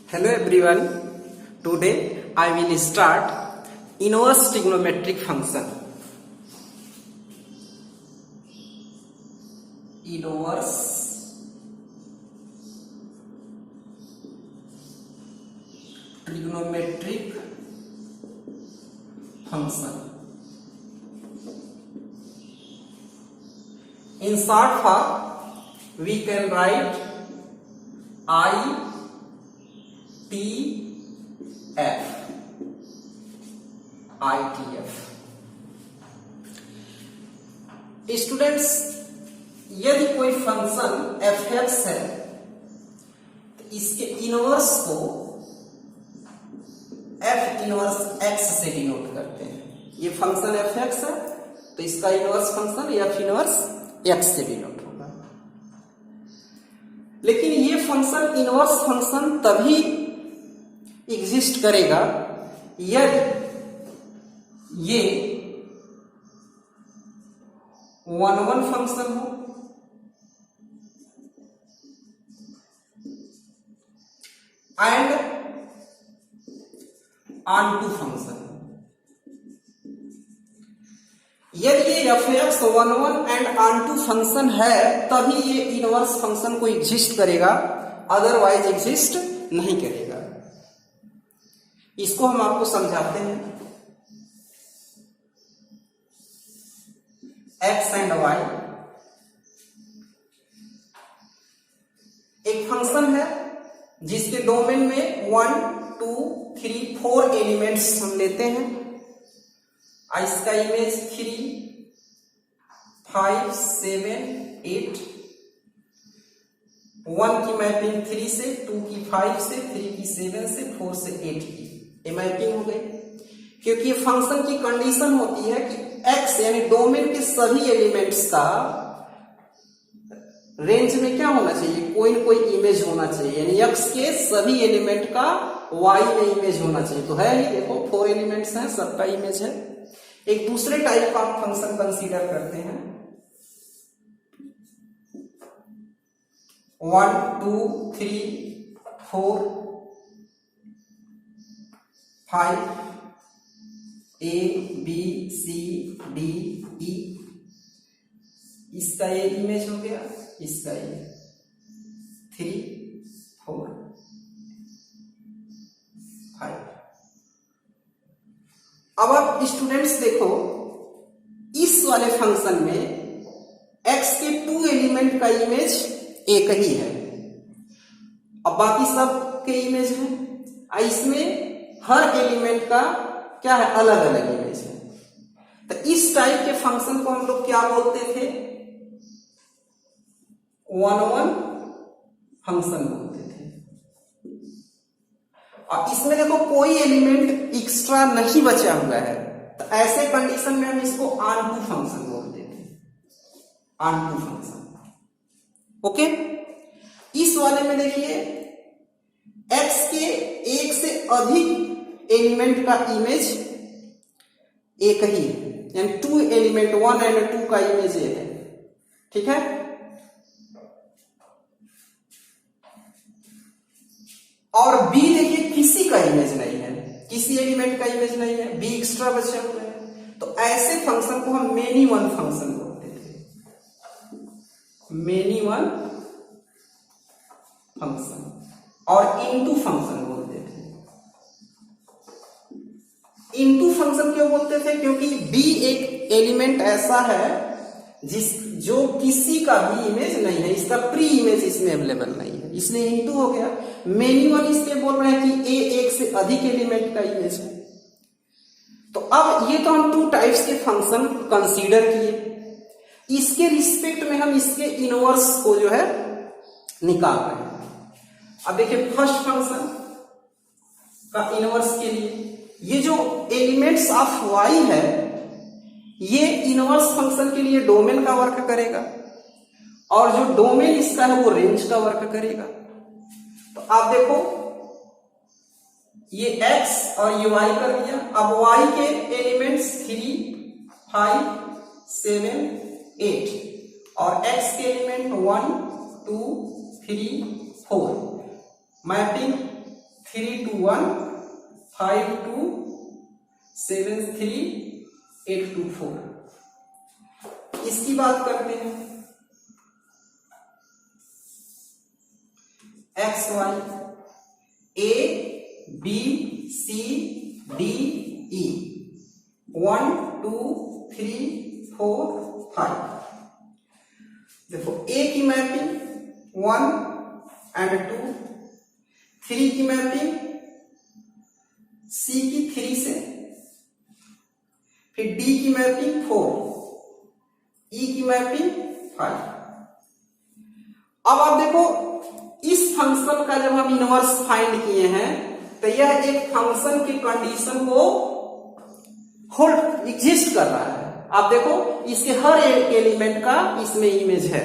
Hello everyone. Today I will start inverse trigonometric function. Inverse trigonometric function. In short form, we can write ITF. Students, यदि कोई function fx है तो इसके inverse को f inverse x से denote करते हैं। ये फंक्शन fx है तो इसका inverse function f inverse x से डिनोट होगा। लेकिन ये फंक्शन इनवर्स फंक्शन तभी एग्जिस्ट करेगा यदि ये 1-1 फंक्शन हो एंड ऑन-टू फंक्शन हो। यदि ये fx 1-1 एंड ऑन-टू फंक्शन है तभी ये इनवर्स फंक्शन को एग्जिस्ट करेगा, अदरवाइज एग्जिस्ट नहीं करेगा। इसको हम आपको समझाते हैं। x एंड y एक फंक्शन है जिसके डोमेन में 1, 2, 3, 4 एलिमेंट्स हम लेते हैं। इसका इमेज 3, 5, 7, 8, 1 की मैपिंग 3 से, 2 की 5 से, 3 की 7 से, 4 से 8 की ये मैपिंग हो गई। क्योंकि ये फंक्शन की कंडीशन होती है कि x यानी डोमेन के सभी एलिमेंट्स का रेंज में क्या होना चाहिए, कोई न कोई इमेज होना चाहिए, यानी x के सभी एलिमेंट का y में इमेज होना चाहिए। तो है ही, देखो 4 एलिमेंट्स हैं, सबका इमेज है। एक दूसरे टाइप का हम फंक्शन कंसीडर करते हैं 1, 2, 3, 4, 5 A, B, C, D, E। इसका ये इमेज हो गया, इसका ये 3, 4, 5। अब आप स्टूडेंट्स देखो, इस वाले फंक्शन में x के 2 एलिमेंट का इमेज एक ही है, अब बाकी सब के इमेज है। इसमें हर एलिमेंट का क्या है, अलग अलग इमेज है। तो इस टाइप के फंक्शन को हम लोग क्या बोलते थे, 1-1 फंक्शन बोलते थे। और इसमें देखो कोई एलिमेंट एक्स्ट्रा नहीं बचा हुआ है, तो ऐसे कंडीशन में हम इसको ऑन-टू फंक्शन बोलते थे, ऑन-टू फंक्शन। ओके, इस वाले में देखिए x के एक से अधिक एलिमेंट का इमेज एक ही है, यानी 2 एलिमेंट 1 एंड 2 का इमेज ये है। ठीक है, और b देखिए किसी का इमेज नहीं है, किसी एलिमेंट का इमेज नहीं है, b एक्स्ट्रा बचे हुए हैं। तो ऐसे फंक्शन को हम मेनी वन फंक्शन बोलते थे, मेनी वन फंक्शन, और इनटू फंक्शन बोलते थे। इनटू फंक्शन क्यों बोलते थे, क्योंकि b एक एलिमेंट ऐसा है जो किसी का भी इमेज नहीं है, इसका प्री इमेज इसमें अवेलेबल नहीं है, इसलिए इनटू हो गया। मेनी वन इसलिए बोल रहे हैं कि a एक से अधिक एलिमेंट का इमेज है। तो अब ये तो हम 2 टाइप्स के फंक्शन कंसीडर किए, इसके रिस्पेक्ट में हम इसके इनवर्स को जो है निकाल रहे हैं। अब देखिए फर्स्ट फंक्शन का इनवर्स के लिए ये जो एलिमेंट्स ऑफ y है, ये इनवर्स फंक्शन के लिए डोमेन का वर्क करेगा, और जो डोमेन इसका है वो रेंज का वर्क करेगा। तो आप देखो ये x और ये y कर दिया। अब y के एलिमेंट्स 3, 5, 7, 8 और x के एलिमेंट 1, 2, 3, 4। मैपिंग 3 2 1 5 2 7 3 8 2 4। इसकी बात करते हैं, X Y A B C D E 1 2 3 4 5। देखो ए की मैपिंग 1 एंड 2, 3 की मैपिंग सी की 3 से, फिर डी की मैपिंग 4, ई की मैपिंग 5। अब आप देखो इस फंक्शन का जब हम इनवर्स फाइंड किए हैं तो यह एक फंक्शन की कंडीशन को होल्ड एग्जिस्ट कर रहा है। आप देखो इसके हर एक एलिमेंट का इसमें इमेज है,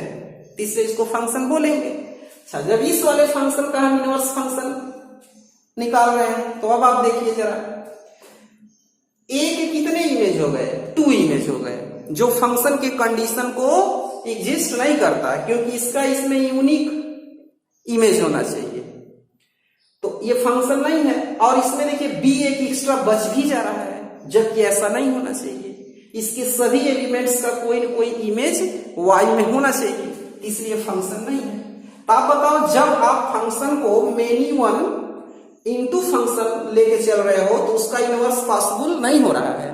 इसलिए इसको फंक्शन बोलेंगे। अच्छा, जब इस वाले फंक्शन का हम इनवर्स फंक्शन निकाल रहे हैं तो अब आप देखिए जरा, ए के कितने इमेज हो गए? 2 इमेज हो गए, जो फंक्शन के कंडीशन को एग्जिस्ट नहीं करता क्योंकि इसका इसमें यूनिक इमेज होना चाहिए, तो ये फंक्शन नहीं है। और इसमें देखिए बी एक एक्स्ट्रा बच भी जा रहा है, जबकि ऐसा नहीं होना चाहिए। इसके सभी एलिमेंट्स का कोई न कोई इमेज वाई में होना चाहिए, इसलिए फंक्शन नहीं है। तो आप बताओ, जब आप फंक्शन को मेनी वन इनटू फंक्शन लेके चल रहे हो तो उसका इनवर्स पॉसिबल नहीं हो रहा है,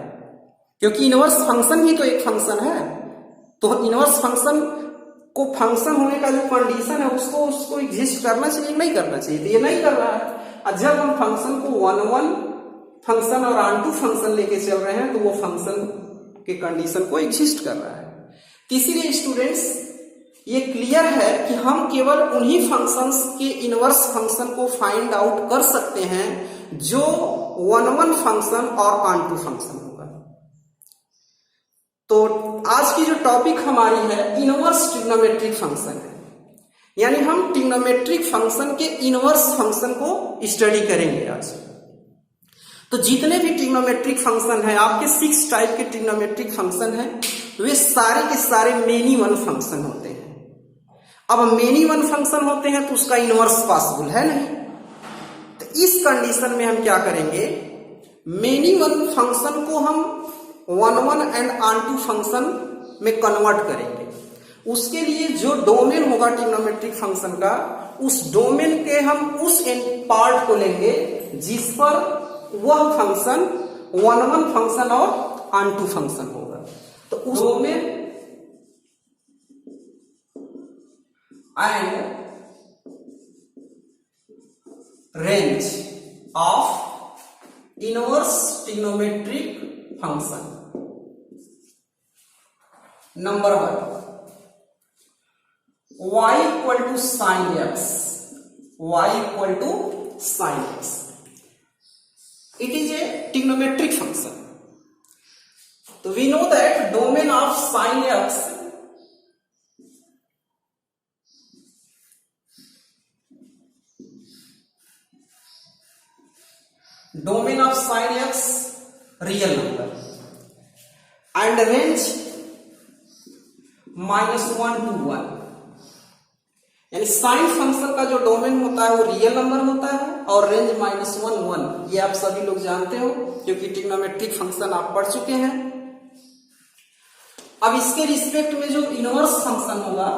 क्योंकि इनवर्स फंक्शन ही तो एक फंक्शन है। तो इनवर्स फंक्शन को फंक्शन होने का जो कंडीशन है उसको एग्जिस्ट करना चाहिए, नहीं करना चाहिए, तो ये नहीं कर रहा है। और जब हम फंक्शन को 1 1 फंक्शन और ऑन टू फंक्शन लेके चल रहे हैं तो वो फंक्शन के कंडीशन को एग्जिस्ट कर रहा है। इसीलिए स्टूडेंट्स ये क्लियर है कि हम केवल उन्हीं फंक्शंस के इनवर्स फंक्शन को फाइंड आउट कर सकते हैं जो 1 1 फंक्शन और ऑन टू फंक्शन होगा। तो आज की जो टॉपिक हमारी है इनवर्स ट्रिग्नोमेट्रिक फंक्शन है, यानी हम ट्रिग्नोमेट्रिक फंक्शन के इनवर्स फंक्शन को स्टडी करेंगे आज। तो जितने भी ट्रिग्नोमेट्रिक फंक्शन है, आपके 6 टाइप के ट्रिग्नोमेट्रिक फंक्शन है, वे सारे के सारे मेनी वन फंक्शन होते हैं। अब मेनी वन फंक्शन होते हैं तो उसका इनवर्स पॉसिबल है नहीं, तो इस कंडीशन में हम क्या करेंगे, मेनी वन फंक्शन को हम 1 1 एंड ऑन टू फंक्शन में कन्वर्ट करेंगे। उसके लिए जो डोमेन होगा ट्रिग्नोमेट्रिक फंक्शन का, उस डोमेन के हम उस पार्ट को लेंगे जिस पर वह फंक्शन 1 1 फंक्शन और ऑन टू फंक्शन होगा। तो उस domain and range of inverse trigonometric function. Number 1, y equal to sine x, y equal to sine x, it is a trigonometric function. तो we know that domain of sine x real number and range -1 to 1, यानी sine function का जो domain होता है वो real number होता है और रेंज -1 1। ये आप सभी लोग जानते हो क्योंकि ट्रिग्नोमेट्रिक फंक्शन आप पढ़ चुके हैं। अब इसके रिस्पेक्ट में जो इनवर्स फंक्शन होगा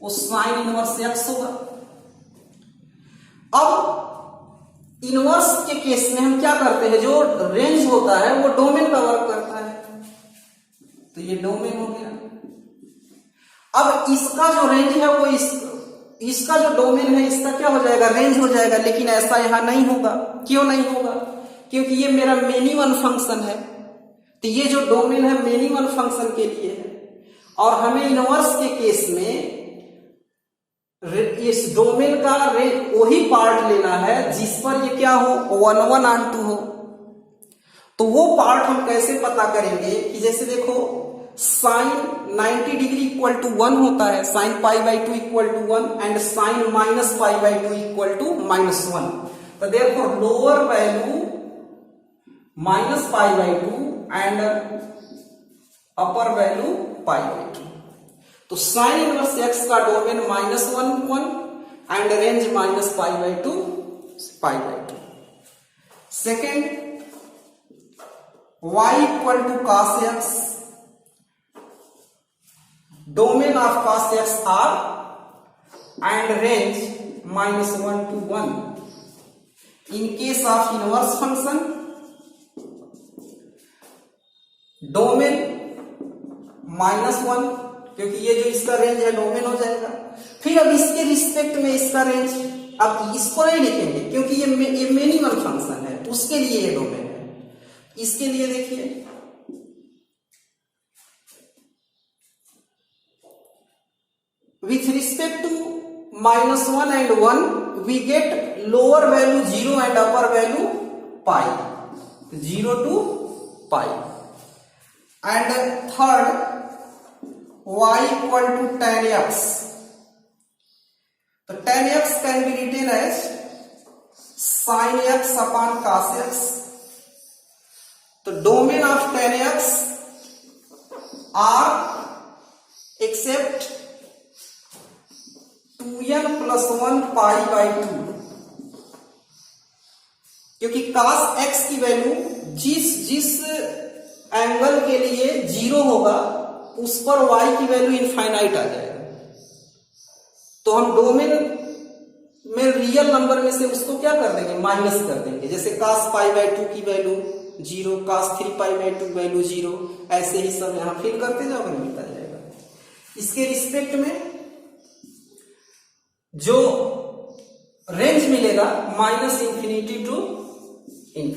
वो साइन इनवर्स एक्स होगा। अब इनवर्स के केस में हम क्या करते हैं, जो रेंज होता है वो डोमेन का वर्क करता है, तो ये डोमेन हो गया। अब इसका जो रेंज है वो इसका जो डोमेन है इसका क्या हो जाएगा, रेंज हो जाएगा। लेकिन ऐसा यहां नहीं होगा। क्यों नहीं होगा? क्योंकि ये मेरा मेनी वन फंक्शन है, तो ये जो डोमेन है मेनी वन फंक्शन के लिए है और हमें इनवर्स के केस में इस डोमेन का वही पार्ट लेना है जिस पर ये क्या हो, 1 1 ऑन टू हो। तो वो पार्ट हम कैसे पता करेंगे कि जैसे देखो साइन 90 डिग्री इक्वल टू 1 होता है, sine π/2 equal to 1 and sine -π/2 equal to -1। तो therefore lower value -π/2 and upper value π/2। तो साइन इनवर्स एक्स का domain -1 1 and range -π/2 pi by 2। Second, y equal to cos x, domain of cos x r and range -1 to 1 in case of inverse function, domain -1, क्योंकि ये जो इसका range है domain हो जाएगा। फिर अब इसके रिस्पेक्ट में इसका रेंज, अब इसको नहीं लिखेंगे क्योंकि ये मिनिमम फंक्शन है, उसके लिए ये डोमेन है। इसके लिए देखिए, with respect to -1 and 1 we get lower value 0 and upper value pi, 0 to pi। and third, y equal to tan x, तो tan x can be written as sin x upon cos x। तो domain of tan x r except 2n plus 1 pi by 2, क्योंकि cos x की value जिस angle के लिए 0 होगा उस पर y की वैल्यू इनफाइनाइट आ जाएगा। तो हम डोमेन में रियल नंबर में से उसको क्या कर देंगे, माइनस कर देंगे। जैसे cos पाई बाई 2 की value 0, cos 3 pi by 2 value 0, ऐसे ही सब यहां फिल करते जाओगे, मिलता जाएगा। इसके रिस्पेक्ट में जो रेंज मिलेगा -∞ to ∞,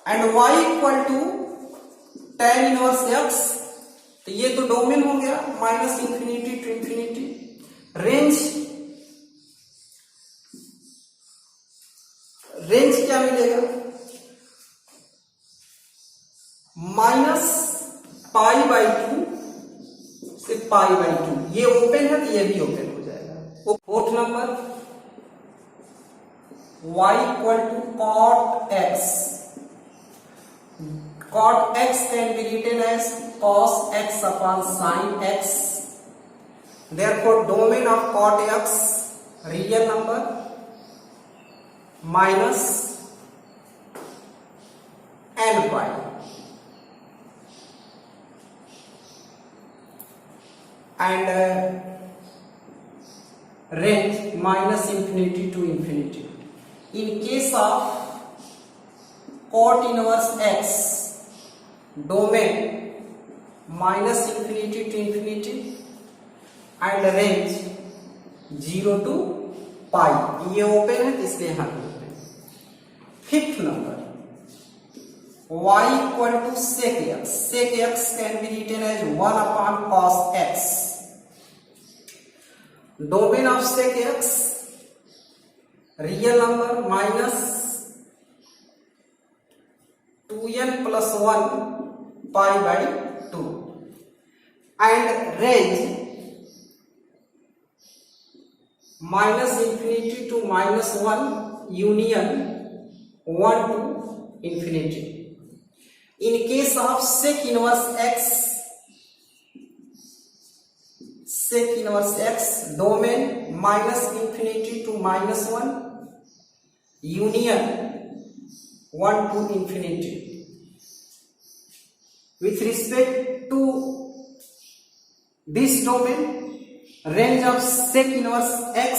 and y equal to tan inverse x, तो ये तो डोमेन हो गया -∞ to ∞। रेंज क्या मिलेगा, -पाई बाई 2 से पाई बाई 2। ये ओपन है तो ये भी ओपन हो जाएगा। Fourth number, y equal to cot x, cot x can be written as cos x upon sin x, therefore domain of cot x real number minus n pi, and range -∞ to ∞। in case of cot inverse x, domain -∞ to ∞, and range 0 to pi, ये open है इसलिए यहां open. Fifth number, y equal to sec x, sec x can be written as 1 upon cos x, domain of sec x real number -2n plus 1 pi by 2, and range -∞ to -1 union 1 to ∞। in case of sec inverse x, domain -∞ to -1 union 1 to ∞। with respect to this domain, range of sec inverse x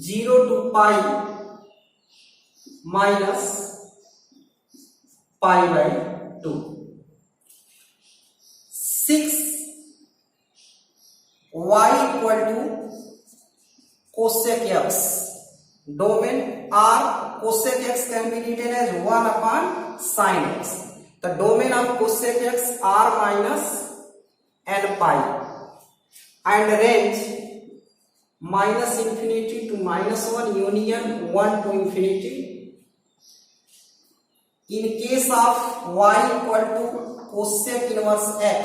-0 to pi minus pi by 2। 6, y equal to cosec x, domain r cosec x can be written as 1 upon sin x, the domain of cosec x r minus n pi, and range -∞ to -1 union 1 to ∞। in case of y equal to cosec inverse x,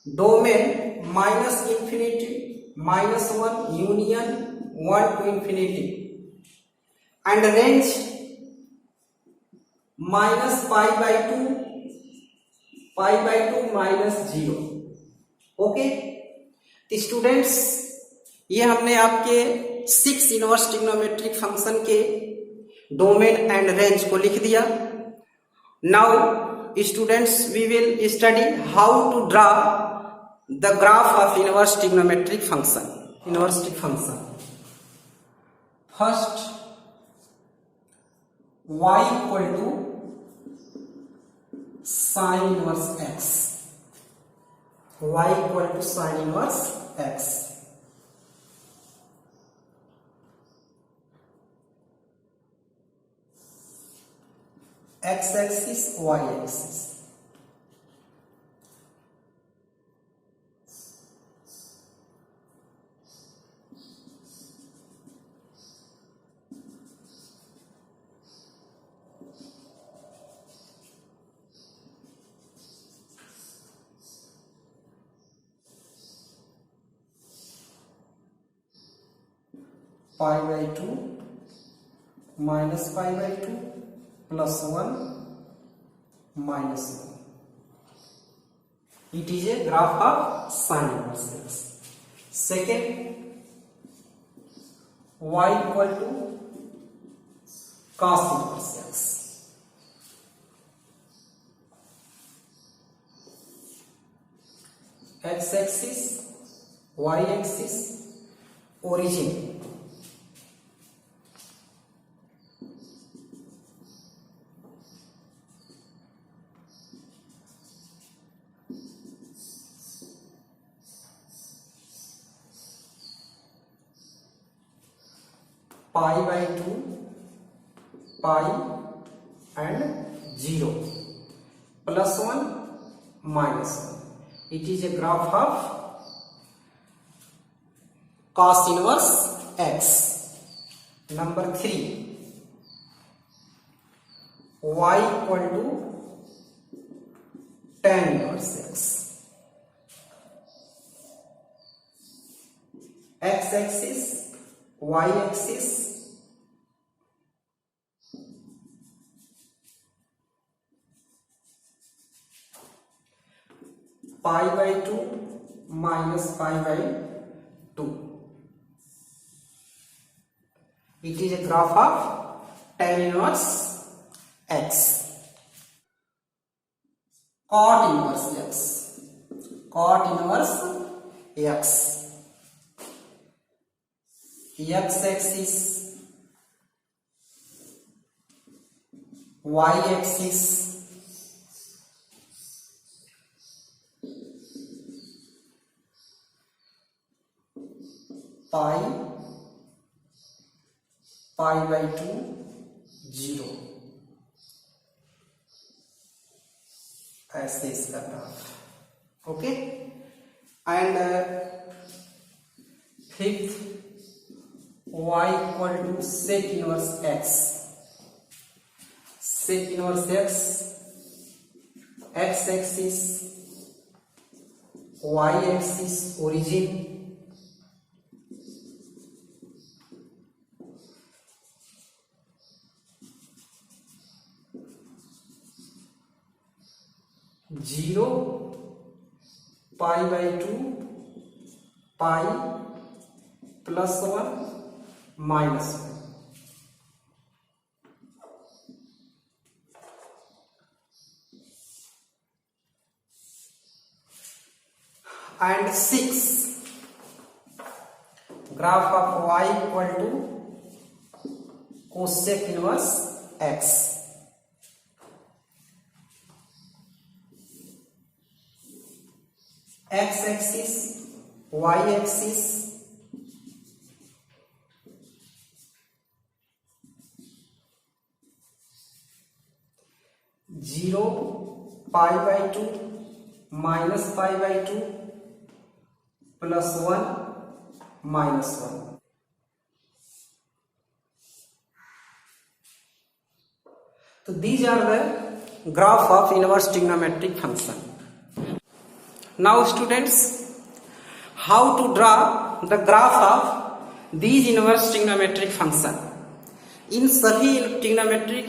domain -∞ -1 union 1 to ∞, and range -pi by 2 π/2 minus 0। Okay students, ये हमने आपके 6 inverse trigonometric function के domain and range को लिख दिया। Now students, we will study how to draw the graph of inverse trigonometric function. Inverse function first y equal to sine inverse x, y equal to sine inverse x। x axis y axis, π/2 minus π/2 plus 1 minus 1। It is a graph of sine inverse x। Second y equal to cos inverse x, x axis y axis origin, π/2 pi and 0 plus 1 minus 1। It is a graph of cos inverse x। Number 3 y equal to tan inverse x, x axis y axis π/2 minus π/2। It is a graph of tan inverse x। cot inverse x, cot inverse x, x axis y axis π/2 0। ऐसे इसका graph. Okay and fifth y equal to sec inverse x, sec inverse x, x axis y axis origin, zero π/2 pi plus 1 minus 1। And 6 graph of y equal to cosec inverse x, x axis y axis zero π/2 minus π/2 plus 1 minus 1। तो these are the graph of inverse trigonometric function. Now students, how to draw the graph of these inverse trigonometric function? इन सभी trigonometric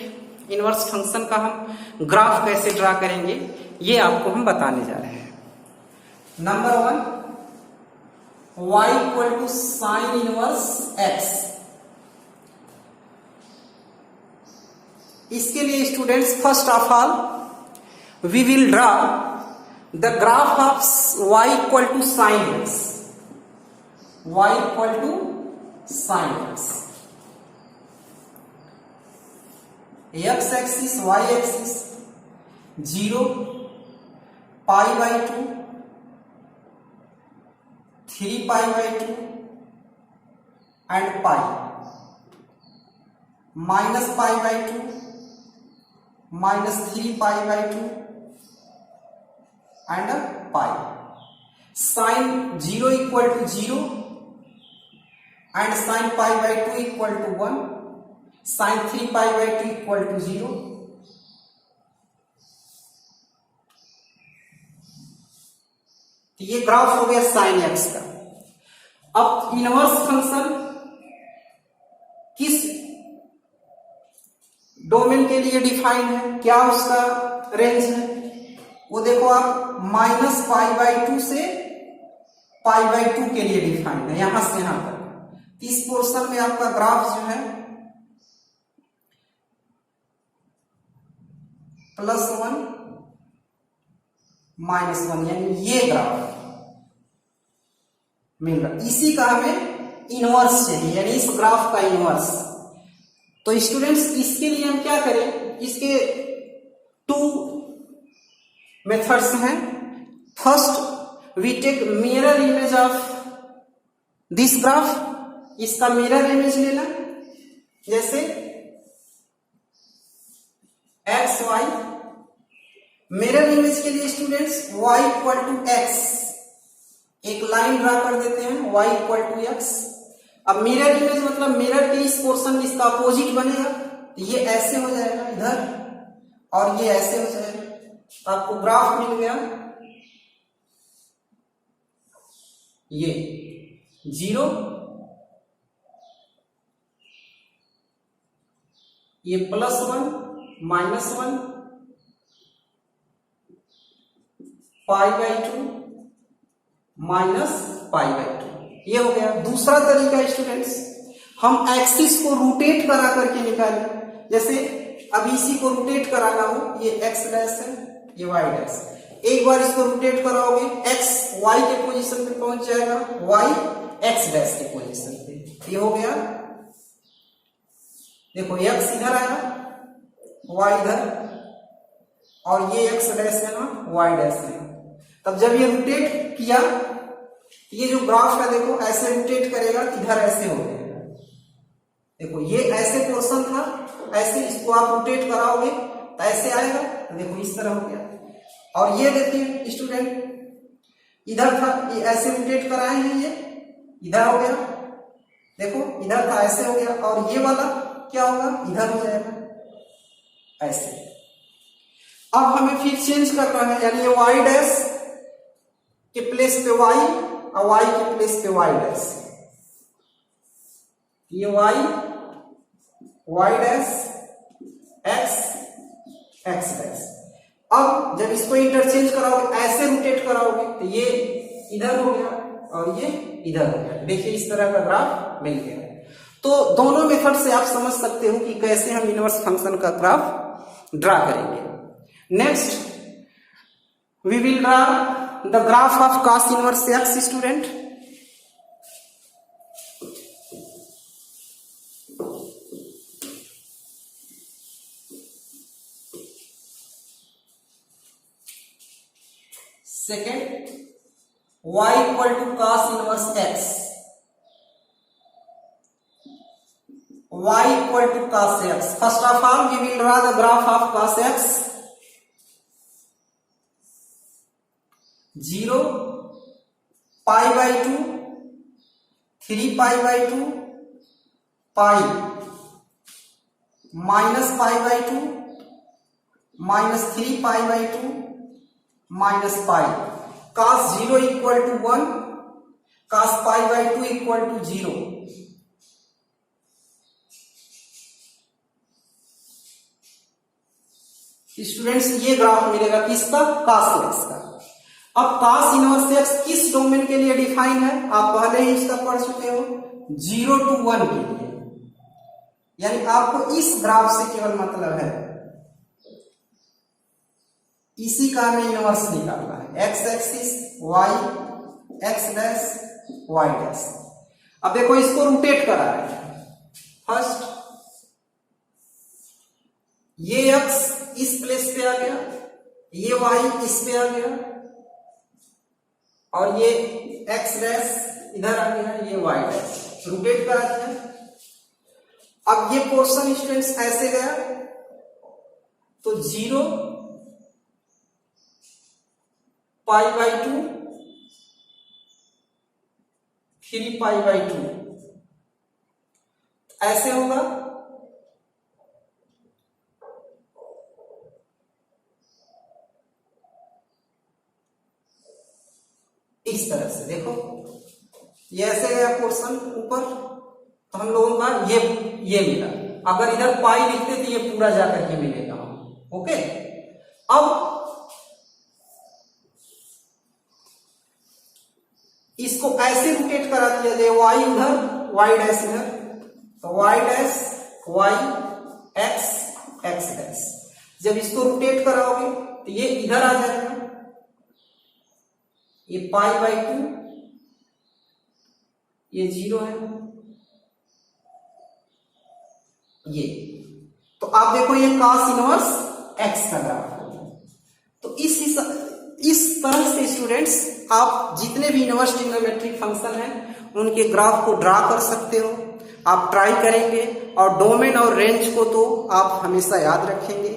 inverse function का हम graph कैसे draw करेंगे ये आपको हम बताने जा रहे हैं। Number 1, y equal to sine inverse x। इसके लिए students first of all we will draw the graph of y equal to sine x। y equal to sine x, x axis y axis 0, pi by 2, 3 pi by 2 and pi, minus pi by 2, -3 pi by 2 and pi. Sine 0 equal to 0 and sine pi by 2 equal to 1, sine 3 pi by 2 equal to 0। तो ये graph हो गया sine x का। अब inverse function किस domain के लिए define है, क्या उसका रेंज है, वो देखो आप माइनस पाई बाई 2 से पाई बाई 2 के लिए डिफाइन है, यहां से यहां तक। इस पोर्शन में आपका ग्राफ जो है +1 -1 यानी ये ग्राफ मिल रहा। इसी का हमें इनवर्स चाहिए, यानी इस ग्राफ का इनवर्स। तो स्टूडेंट्स इसके लिए हम क्या करें, इसके 2 मेथड्स हैं। First we take mirror image of this graph. इसका मिरर इमेज लेना, जैसे एक्स वाई। मिरर इमेज के लिए students y equal to x, एक लाइन ड्रा कर देते हैं y इक्वल टू x। अब मिरर इमेज मतलब मिरर के इस पोर्शन में इसका अपोजिट बनेगा, तो ये ऐसे हो जाएगा इधर और ये ऐसे हो जाएगा। तो आपको ग्राफ मिल गया ये 0, ये +1 -1 पाई बाई 2 पाई बाई 2। ये हो गया। दूसरा तरीका स्टूडेंट्स, हम एक्सिस को रोटेट करा करके निकालें। जैसे अब इसी को रोटेट कराना हो, ये x डैश है, ये y डैश। एक बार इसको रोटेट कराओगे x y के पोजीशन पे पहुंच जाएगा, y x डैश के पोजीशन पे। ये हो गया, देखो x इधर आया, y इधर, और ये x डैश है ना, y डैश है। तब जब ये रोटेट किया, ये जो ग्राफ है देखो ऐसे रोटेट करेगा, इधर ऐसे हो जाएगा। देखो ये ऐसे पोर्शन था, ऐसे इसको आप रोटेट कराओगे तो ऐसे आएगा, तो देखो इस तरह हो गया। और ये देखिए स्टूडेंट, इधर था, ये ऐसे रोटेट कराए हैं, ये इधर हो गया, देखो इधर था ऐसे हो गया, और ये वाला क्या होगा, इधर हो जाएगा ऐसे। अब हमें फिर चेंज करना है, यानी ये y डैश के प्लेस पे y और y के प्लेस पे y डैश। ये y डैश x डैश। अब जब इसको इंटरचेंज कराओगे, ऐसे रोटेट कराओगे, तो ये इधर हो गया और ये इधर हो गया। देखिए इस तरह का ग्राफ मिल गया। तो दोनों मेथड से आप समझ सकते हो कि कैसे हम इनवर्स फंक्शन का ग्राफ ड्रा करेंगे। Next we will draw the graph of cos inverse x student. Second y equal to cos inverse x, y equal to cos x। First of all we will draw the graph of cos x। 0 pi by 2, 3 pi by 2, pi, minus pi by 2, -3 pi by 2, pi. cos 0 equal to 1, cos pi by 2 equal to 0। Students ये graph मिलेगा किसका, cos x का। अब cos inverse x किस domain के लिए define है, आप पहले ही इसका पढ़ चुके हो, 0 to 1 के लिए। यानी आपको इस ग्राफ से केवल मतलब है इसी का हमें इनवर्स निकालना है, x axis y x dash y dash. अब देखो इसको रोटेट करा रहे हैं, फर्स्ट ये x इस प्लेस पे आ गया, ये y इस पे आ गया, और ये x डैश इधर आ गया, ये y डैश रोटेट करा दिया। अब ये पोर्शन स्टूडेंट्स ऐसे गया तो 0 पाई बाई 2 3 पाई बाई 2 ऐसे होगा। इस तरह से देखो ये ऐसे गया पोर्शन ऊपर, तो हम लोगों का ये मिला। अगर इधर पाई लिखते तो ये पूरा जाकर के मिलेगा हम, ओके। अब इसको ऐसे रोटेट करा दिया जाए, y उधर y डैश इधर, तो y dash y x x dash. जब इसको रोटेट कराओगे तो ये इधर आ जाएगा, ये पाई बाई 2, ये 0 है, ये तो आप देखो ये cos इनवर्स x का ग्राफ है। तो इस तरह से स्टूडेंट्स आप जितने भी इनवर्स ट्रिग्नोमेट्रिक फंक्शन हैं उनके ग्राफ को ड्रा कर सकते हो। आप ट्राई करेंगे और डोमेन और रेंज को तो आप हमेशा याद रखेंगे।